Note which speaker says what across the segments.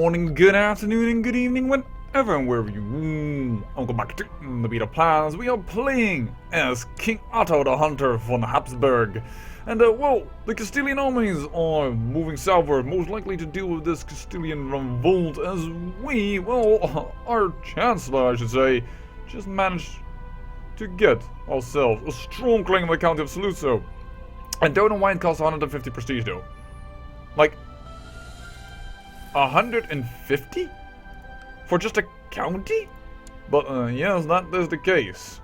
Speaker 1: morning, good afternoon, and good evening, whenever and wherever you welcome back to the Beta Plans. We are playing as King Otto the Hunter von Habsburg. And, well, the Castilian armies are moving southward, most likely to deal with this Castilian revolt as we, well, our Chancellor, I should say, just managed to get ourselves a strong claim in the county of Saluzzo. I don't know why it costs 150 prestige, though. Like, 150? For just a county? But, yes, that is the case.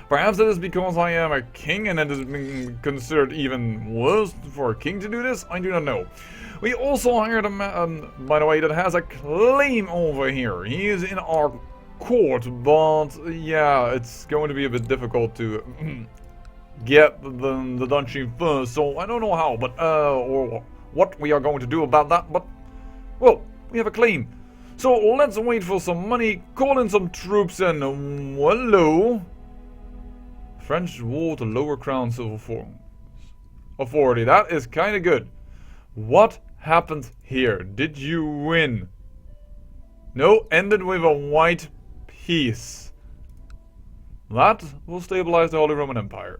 Speaker 1: Perhaps it is because I am a king and it is being considered even worse for a king to do this? I do not know. We also hired a man, by the way, that has a claim over here. He is in our court, but, yeah, it's going to be a bit difficult to get the dungeon first, so I don't know how, but, or what we are going to do about that, but, well, we have a claim. So let's wait for some money, call in some troops, and hello. French war to lower crown civil authority. That is kind of good. What happened here? Did you win? No, ended with a white peace. That will stabilize the Holy Roman Empire.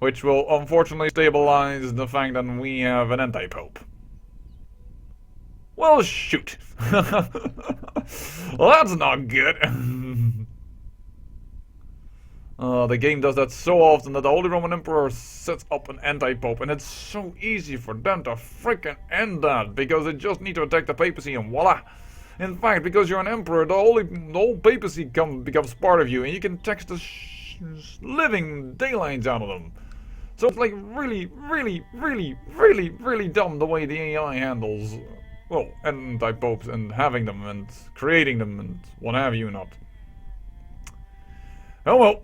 Speaker 1: Which will unfortunately stabilize the fact that we have an anti-pope. Well, shoot. Well, that's not good. The game does that so often that the Holy Roman Emperor sets up an anti-pope, and it's so easy for them to freaking end that, because they just need to attack the papacy and voila. In fact, because you're an emperor, the whole papacy becomes part of you, and you can text the living daylights out of them. So it's like really dumb the way the AI handles, well, anti-popes and having them and creating them and what have you not. Oh well.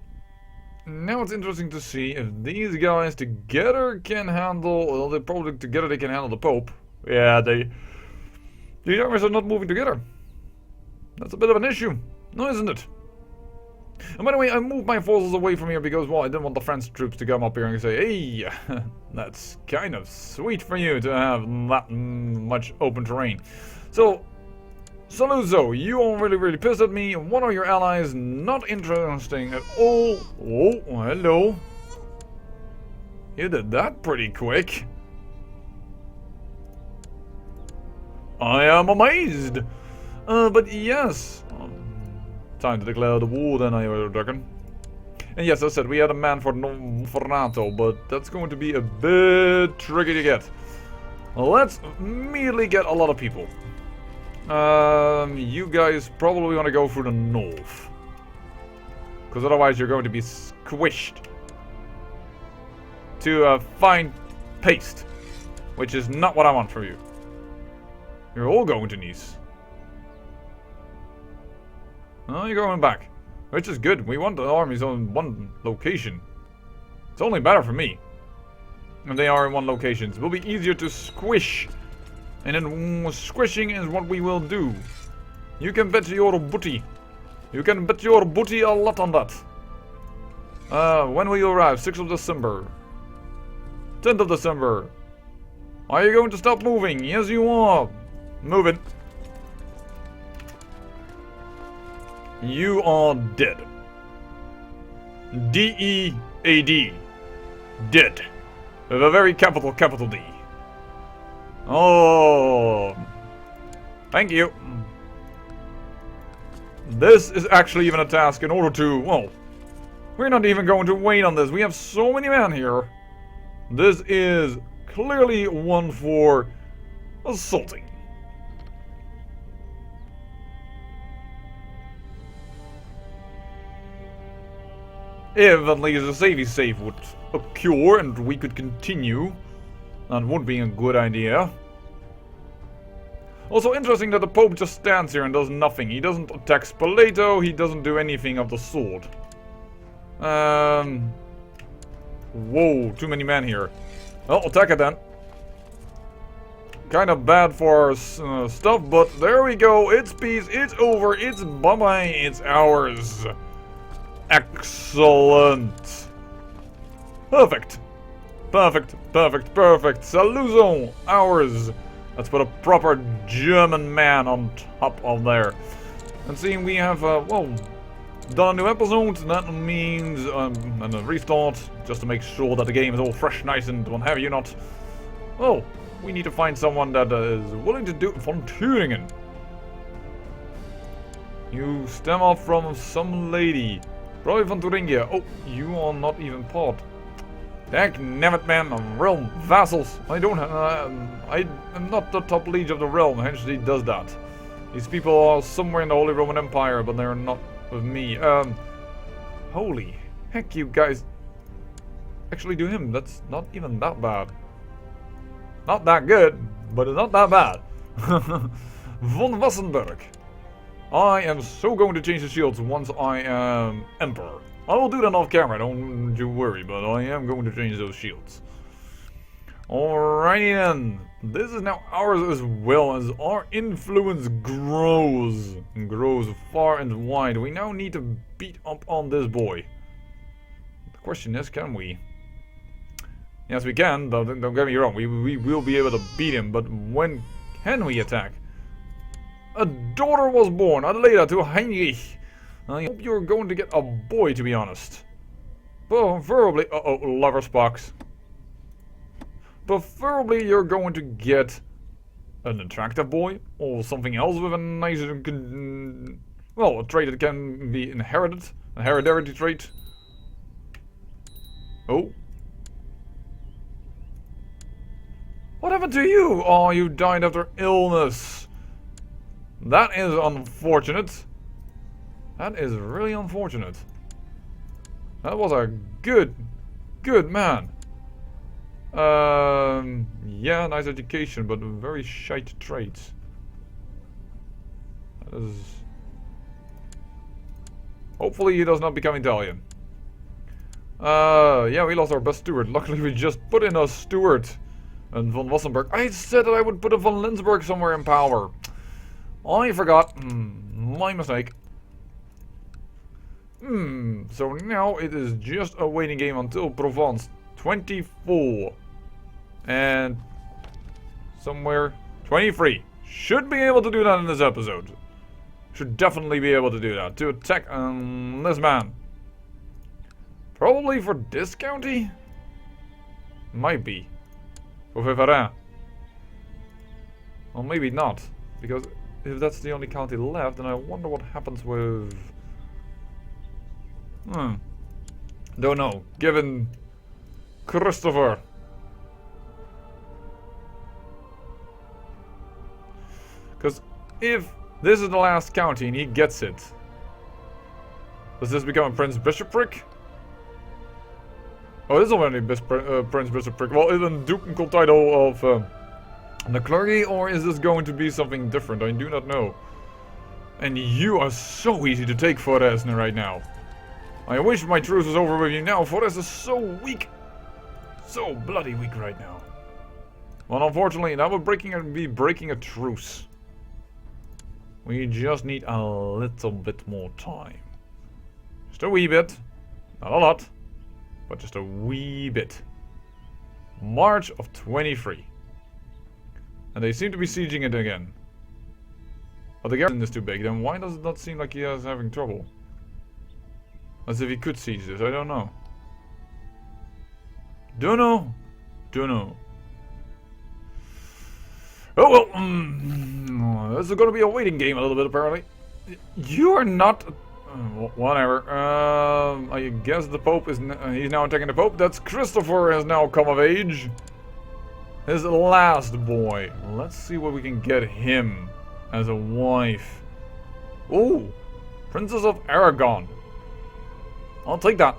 Speaker 1: Now it's interesting to see if these guys together can handle, well, they probably together they can handle the Pope. Yeah, these armies are not moving together. That's a bit of an issue, no, isn't it? And by the way, I moved my forces away from here because, well, I didn't want the French troops to come up here and say, hey, that's kind of sweet for you to have that much open terrain. So, Saluzzo, you are really pissed at me. What are your allies? Not interesting at all. Oh, hello. You did that pretty quick. I am amazed. But yes. Time to declare the war then, I reckon. And yes, I said we had a man for NATO, but that's going to be a bit tricky to get. Let's immediately get a lot of people. You guys probably want to go through the north. Because otherwise you're going to be squished to a fine paste. Which is not what I want from you. You're all going to Nice. Oh, you're going back. Which is good. We want the armies on one location. It's only better for me. If they are in one location. It will be easier to squish. And then squishing is what we will do. You can bet your booty. You can bet your booty a lot on that. When will you arrive? 6th of December. 10th of December. Are you going to stop moving? Yes, you are. Moving. You are dead. D-E-A-D. Dead. With a very capital D. Oh. Thank you. This is actually even a task in order to, well, we're not even going to wait on this. We have so many men here. This is clearly one for assaulting. If at least a savey save would occur and we could continue, that would be a good idea. Also interesting that the Pope just stands here and does nothing. He doesn't attack Spoleto, he doesn't do anything of the sort. Whoa, too many men here. Well, attack it then. Kind of bad for our stuff, but there we go. It's peace, it's over, it's bye-bye, it's ours. Excellent. Perfect. Saluzzo, ours. Let's put a proper German man on top of there. And seeing we have, well, done a new episode, that means, and a restart, just to make sure that the game is all fresh, nice, and what have you not. Oh, we need to find someone that is willing to do von Thüringen. You stem off from some lady. Probably von Thuringia. Oh, you are not even part. Heck, nabbit man, of realm vassals. I don't I am not the top liege of the realm, hence he does that. These people are somewhere in the Holy Roman Empire, but they're not with me. Holy heck, you guys actually do him. That's not even that bad. Not that good, but it's not that bad. Von Wassenberg. I am so going to change the shields once I am Emperor. I will do that off camera, don't you worry, but I am going to change those shields. Alrighty then. This is now ours as well as our influence grows. And grows far and wide. We now need to beat up on this boy. The question is, can we? Yes, we can. Don't get me wrong. We will be able to beat him, but when can we attack? A daughter was born, Adelaida to Heinrich. I hope you're going to get a boy, to be honest. Preferably, lover's box. Preferably you're going to get an attractive boy, or something else with a nice, well, a trait that can be inherited, a hereditary trait. Oh. What happened to you? Oh, you died after illness. That is unfortunate. That is really unfortunate. That was a good man. Yeah, nice education, but very shite traits. That is... Hopefully he does not become Italian. Yeah, we lost our best steward. Luckily we just put in a steward. And von Wassenberg. I said that I would put a von Linsberg somewhere in power. I forgot. My mistake. So now it is just a waiting game until Provence 24. And somewhere 23. Should be able to do that in this episode. Should definitely be able to do that. To attack this man. Probably for this county? Might be. For Vivarin. Well, maybe not. Because if that's the only county left, then I wonder what happens with... Don't know. Given Christopher. Because if this is the last county and he gets it, does this become a Prince Bishopric? Oh, this is already Prince Bishopric. Well, is it a ducal title of the clergy, or is this going to be something different? I do not know. And you are so easy to take, Forresner, right now. I wish my truce was over with you now. Forrest is so weak. So bloody weak right now. Well, unfortunately, that would be breaking a truce. We just need a little bit more time. Just a wee bit. Not a lot. But just a wee bit. March of 23. And they seem to be sieging it again. But the garrison is too big. Then why does it not seem like he is having trouble? As if he could siege this. I don't know. Don't know. Oh well. This is going to be a waiting game a little bit apparently. You are not... whatever. I guess the Pope is... he's now attacking the Pope. That's Christopher has now come of age. His last boy. Let's see what we can get him as a wife. Ooh. Princess of Aragon. I'll take that.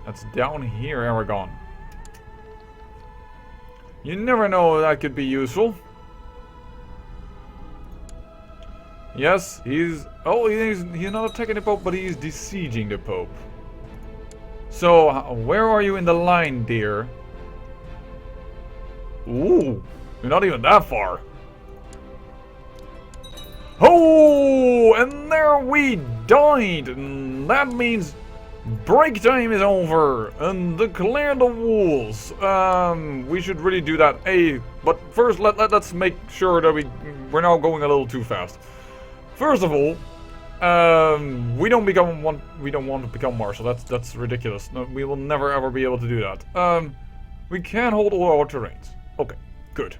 Speaker 1: That's down here, Aragon. You never know, that could be useful. Yes, he's... oh, he's not attacking the Pope, but he's besieging the Pope. So, where are you in the line, dear? Ooh, you're not even that far. Oh, and there we died. And that means break time is over. And declare the walls. We should really do that But first, let's make sure that we're now going a little too fast. First of all, we don't want to become marshal. That's ridiculous. No, we will never ever be able to do that. We can hold all our terrains. Okay, good.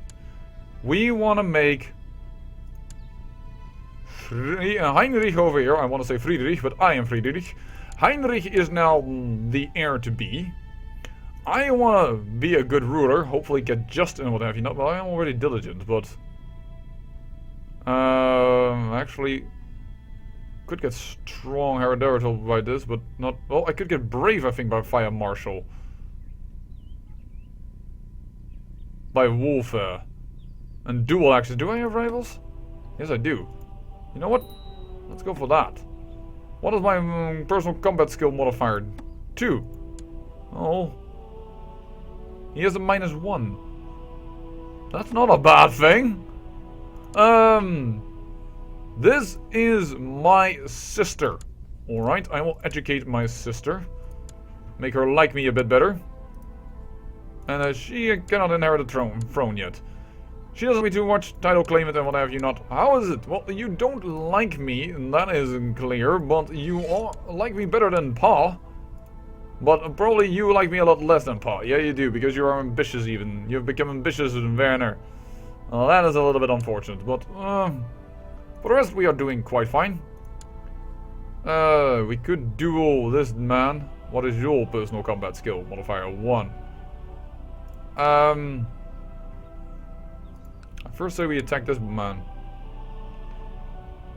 Speaker 1: We want to make Heinrich over here. I want to say Friedrich, but I am Friedrich. Heinrich is now the heir to be. I want to be a good ruler. Hopefully get just and what have you. Not, well, I am already diligent, but actually could get strong hereditary by this, but not. Well, I could get brave, I think, by fire marshal, by warfare, and dual axes. Do I have rivals? Yes, I do. You know what? Let's go for that. What is my personal combat skill modifier? 2. Oh. He has a -1. That's not a bad thing. This is my sister. Alright, I will educate my sister. Make her like me a bit better. And she cannot inherit the throne yet. She doesn't be too much title claimant and what have you not. How is it? Well, you don't like me, and that is clear, but you like me better than Pa. But probably you like me a lot less than Pa. Yeah, you do, because you are ambitious even. You've become ambitious with Werner. Well, that is a little bit unfortunate, but for the rest we are doing quite fine. We could duel this man. What is your personal combat skill? Modifier 1. I first say we attack this man.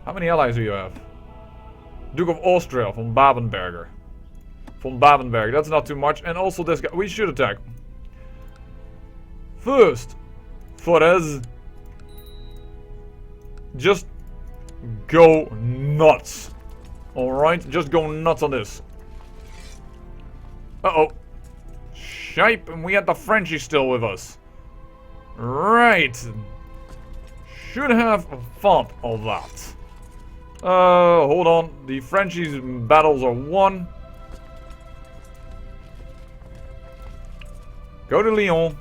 Speaker 1: How many allies do you have? Duke of Austria, von Babenberger. Von Babenberg, that's not too much. And also this guy, we should attack. First, Forez, just go nuts. Alright, just go nuts on this. Uh-oh. Shipe, and we had the Frenchie still with us. Right. Should have thought of that. Hold on. The Frenchies' battles are won. Go to Lyon.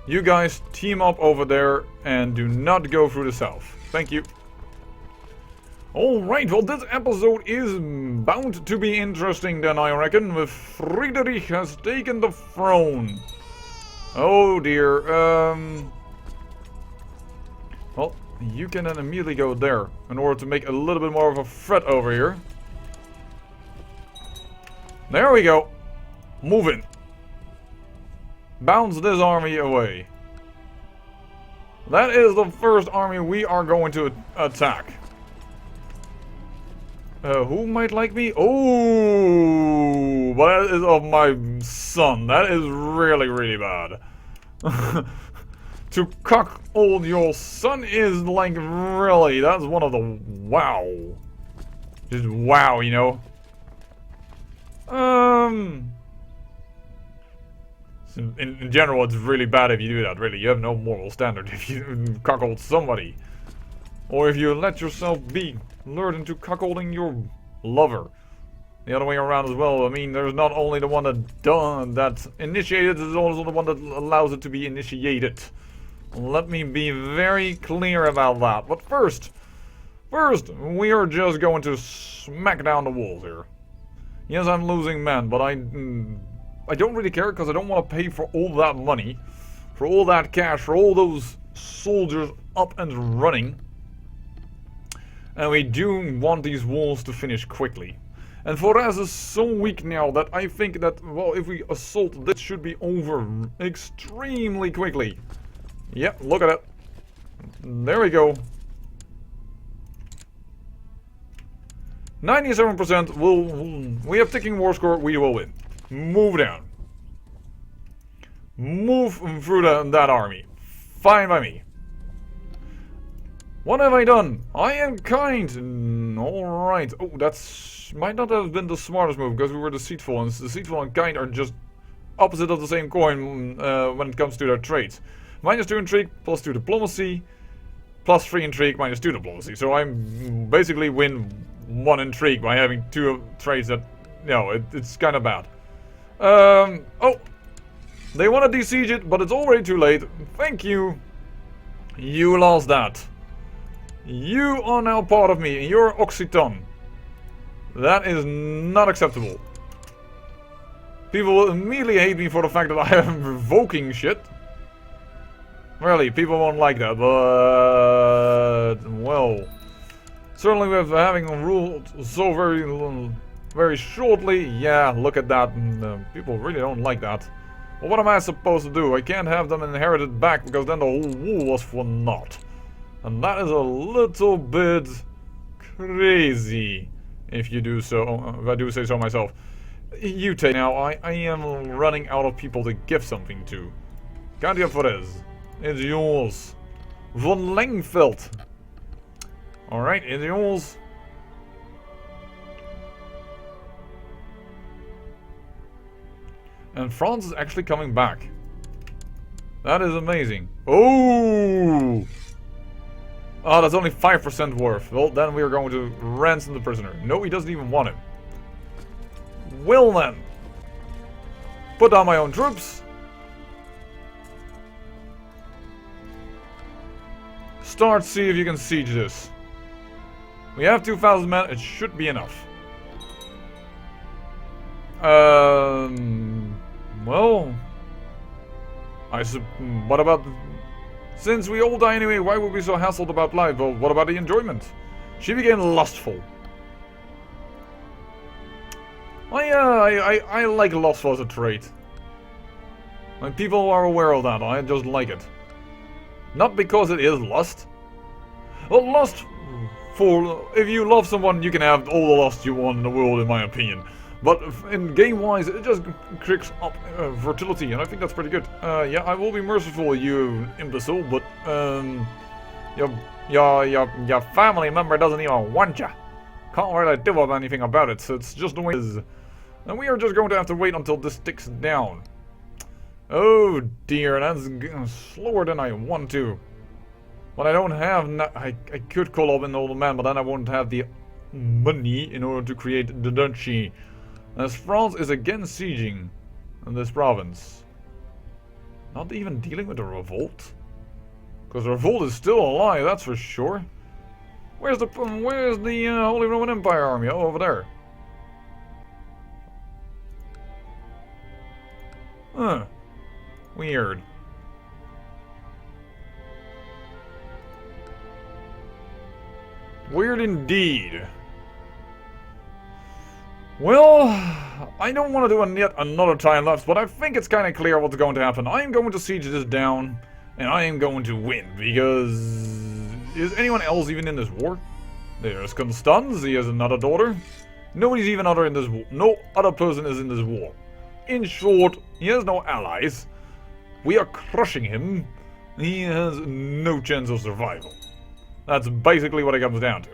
Speaker 1: You guys team up over there and do not go through the south. Thank you. Alright, well this episode is bound to be interesting then, I reckon, with Friedrich has taken the throne. Oh dear, well, you can then immediately go there in order to make a little bit more of a threat over here. There we go. Moving. Bounce this army away. That is the first army we are going to attack. Who might like me? Oh, but that is of my son. That is really, really bad. To cuckold your son is like really, that's one of the wow. Just wow, you know. In general, it's really bad if you do that, really. You have no moral standard if you cuckold somebody. Or if you let yourself be lured into cuckolding your lover. The other way around as well. I mean, there's not only the one that initiated, there's also the one that allows it to be initiated. Let me be very clear about that. But first, we are just going to smack down the walls here. Yes, I'm losing men, but I don't really care because I don't want to pay for all that money, for all that cash, for all those soldiers up and running. And we do want these walls to finish quickly. And Forez is so weak now that I think that, well, if we assault, this should be over extremely quickly. Yep, look at it. There we go. 97% we have ticking war score, we will win. Move down. Move through that army. Fine by me. What have I done? I am kind. Alright. Oh, that's might not have been the smartest move because we were deceitful, and deceitful and kind are just opposite of the same coin when it comes to their traits. -2 intrigue, +2 diplomacy, +3 intrigue, -2 diplomacy. So I basically win 1 intrigue by having 2 traits that, you know, it's kind of bad. Oh! They want to desiege it, but it's already too late. Thank you. You lost that. You are now part of me, and you're Occitan. That is not acceptable. People will immediately hate me for the fact that I am revoking shit. Really, people won't like that, but... well... certainly with having ruled so very shortly, yeah, look at that, and people really don't like that. Well, what am I supposed to do? I can't have them inherited back, because then the whole war was for naught. And that is a little bit crazy, if you do so, if I do say so myself. You take now, I am running out of people to give something to. Can't you for this? It's yours. Von Langfeld. Alright, it's yours. And France is actually coming back. That is amazing. Oh! Oh, that's only 5% worth. Well, then we are going to ransom the prisoner. No, he doesn't even want him. Well then. Put down my own troops. Start, see if you can siege this. We have 2,000 men, it should be enough. Well... what about... since we all die anyway, why would we be so hassled about life? Well, what about the enjoyment? She became lustful. I like lustful as a trait. When people are aware of that, I just like it. Not because it is lust. Well, lust... for... if you love someone, you can have all the lust you want in the world, in my opinion. But in game-wise, it just kicks up fertility, and I think that's pretty good. Yeah, I will be merciful, you imbecile, but your family member doesn't even want ya. Can't really do anything about it, so it's just the way it is. And we are just going to have to wait until this ticks down. Oh dear, that's slower than I want to. But I don't have... I could call up an older man, but then I won't have the money in order to create the duchy. As France is again sieging this province. Not even dealing with a revolt? Because the revolt is still alive, that's for sure. Where's the Holy Roman Empire army? Oh, over there. Huh. Weird. Weird indeed. Well, I don't want to do yet another time lapse, but I think it's kind of clear what's going to happen. I am going to siege this down, and I am going to win, because... is anyone else even in this war? There's Constance, he has another daughter. Nobody's even other in this war. No other person is in this war. In short, he has no allies. We are crushing him. He has no chance of survival. That's basically what it comes down to.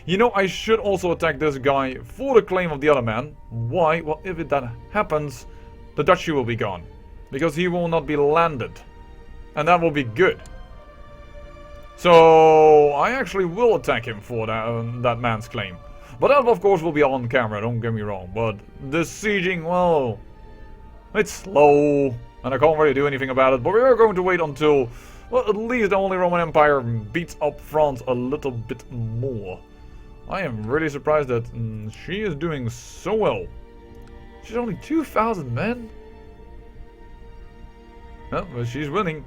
Speaker 1: You know, I should also attack this guy for the claim of the other man. Why? Well, if that happens, the duchy will be gone. Because he will not be landed. And that will be good. So, I actually will attack him for that man's claim. But that, of course, will be on camera, don't get me wrong. But this sieging, well, it's slow. And I can't really do anything about it. But we are going to wait until, well, at least the Holy Roman Empire beats up France a little bit more. I am really surprised that she is doing so well. She's only 2,000 men. Well, but she's winning.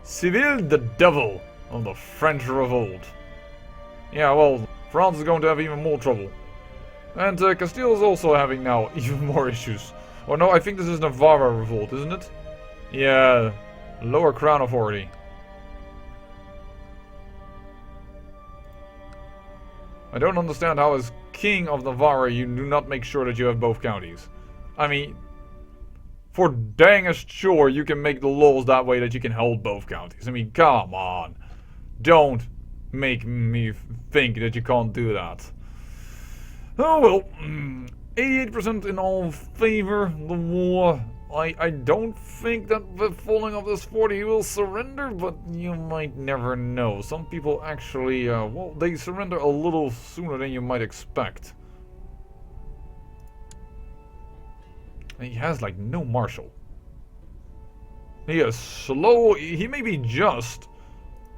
Speaker 1: Civil the devil of the French revolt. Yeah, well, France is going to have even more trouble. And Castile is also having now even more issues. Or no, I think this is Navarra revolt, isn't it? Yeah, lower crown authority. I don't understand how as king of Navarra you do not make sure that you have both counties. I mean, for dangest sure you can make the laws that way that you can hold both counties. I mean, come on. Don't make me think that you can't do that. Oh well, 88% in all favor the war. I don't think that the falling of this fort he will surrender, but you might never know. Some people actually, well, they surrender a little sooner than you might expect. He has like no marshal. He is slow. He may be just,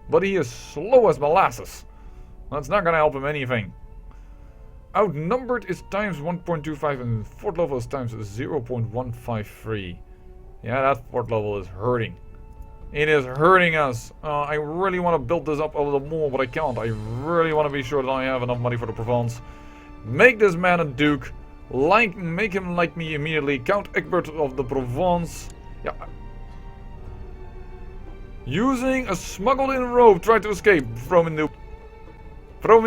Speaker 1: but he is slow as molasses. That's not gonna help him anything. Outnumbered is times 1.25 and fort level is times 0.153. Yeah, that fort level is hurting. It is hurting us. I really want to build this up a little more, but I can't. I really want to be sure that I have enough money for the Provence. Make this man a duke. Make him like me immediately. Count Egbert of the Provence. Yeah. Using a smuggled-in robe, try to escape. Throw him in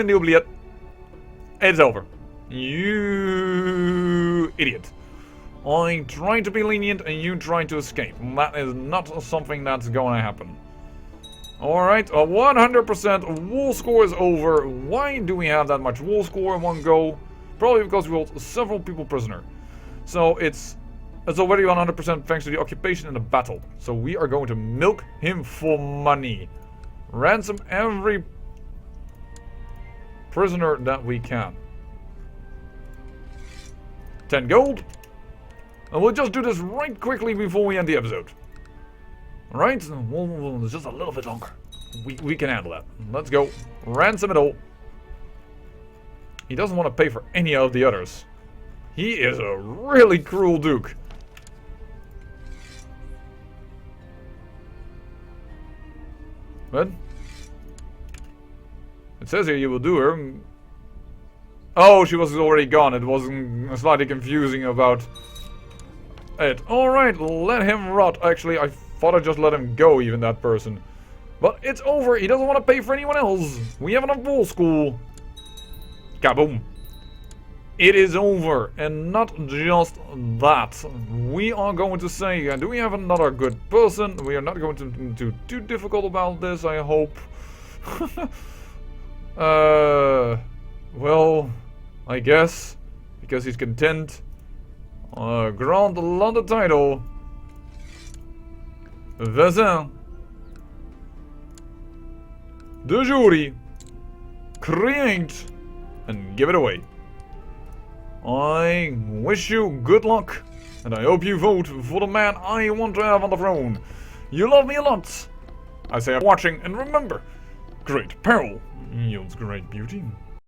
Speaker 1: the oubliette. It's over. You idiot. I'm trying to be lenient and you trying to escape. That is not something that's going to happen. Alright, a 100% wool score is over. Why do we have that much wool score in one go? Probably because we hold several people prisoner. So it's already 100% thanks to the occupation and the battle. So we are going to milk him for money. Ransom every prisoner that we can. 10 gold. And we'll just do this right quickly before we end the episode. Alright, well, just a little bit longer. We can handle that. Let's go. Ransom it all. He doesn't want to pay for any of the others. He is a really cruel duke. What? It says here you will do her. Oh, she was already gone. It wasn't slightly confusing about it. Alright, let him rot. Actually, I thought I just let him go, even that person. But it's over. He doesn't want to pay for anyone else. We have enough wool school. Kaboom. It is over. And not just that. We are going to say, do we have another good person? We are not going to do too difficult about this, I hope. Well, I guess. Because he's content. Grant London title. Vezin. De jury. Create. And give it away. I wish you good luck. And I hope you vote for the man I want to have on the throne. You love me a lot. I say I'm watching, and remember, great peril yields great beauty.